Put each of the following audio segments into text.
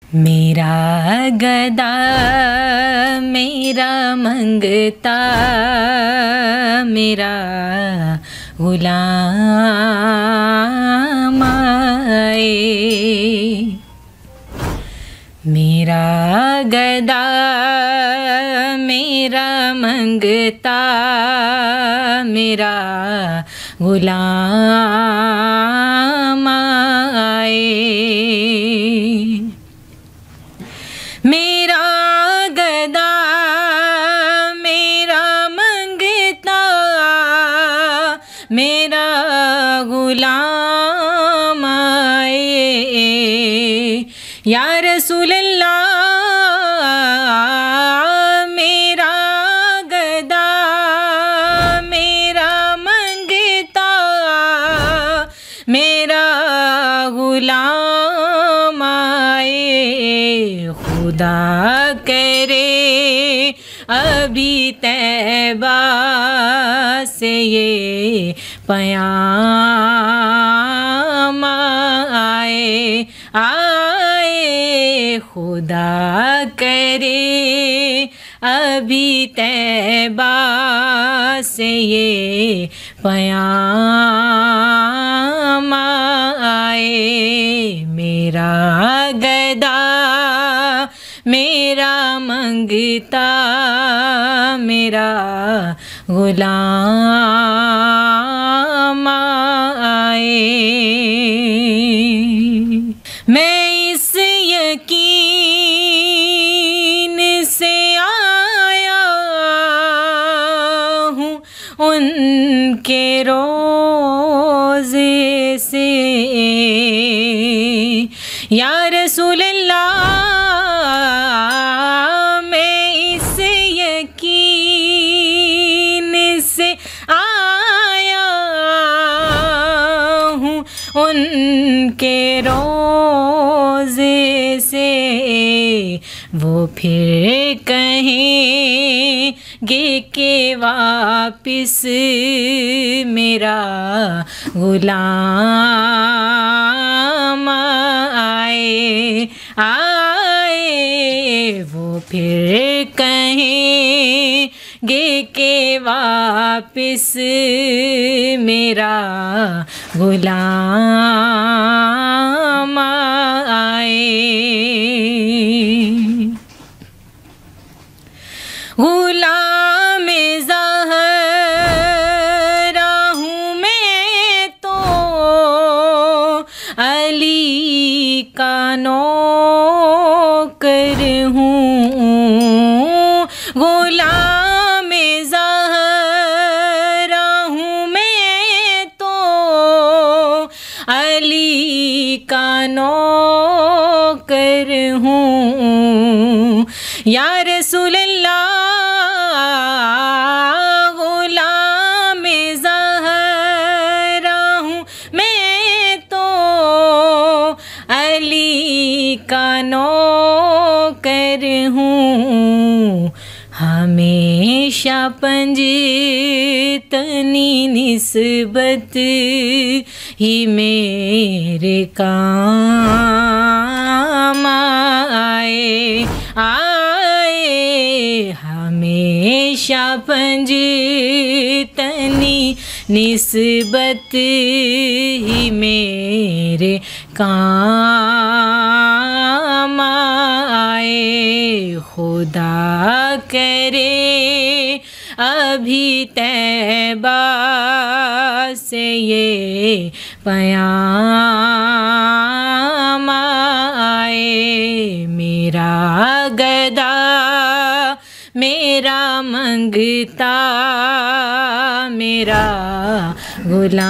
मेरा गदा मेरा मंगता मेरा गुलाम आए। मेरा गदा मेरा मंगता मेरा गुलाम आए। मेरा गदा मेरा मंगता मेरा गुलाम आए। या रसूल अल्लाह मेरा गदा मेरा मंगता मेरा गुलाम आए। खुदा करे अभी तैबा से ये पयाम आए आए। खुदा करे अभी तैबा से ये पयाम आए। मेरा गदा मेरा मंगता मेरा गुलाम आए। मैं इस यकीन से आया हूँ उनके रोज़े से। या रसूल अल्लाह मैं इस यकीन से आया हूँ उनके रोज़े से। वो फिर कहेंगे कि वापिस मेरा गुलाम आए आए। वो फिर कहेंगे कि वापिस मेरा गुलाम आए। गुलाम ज़हरा हूँ मैं तो अली का नौकर हूँ। गुलाम ज़हरा हूँ मैं तो अली का नौकर हूँ। या रसूल अल्लाह गुलाम ज़हरा हूँ मैं तो अली का नौकर हूँ। हमेशा पंजतनी निस्बत ही मेरे काम आए आए। हमेशा पंजतनी निस्बत ही मेरे काम आए। खुदा करे अभी तैबा से ये पयाम आए। मेरा गदा मेरा मंगता मेरा गुलाम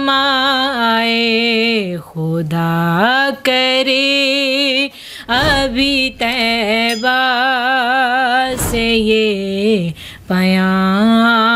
आए। खुदा करे अभी तैबा से ये पयाम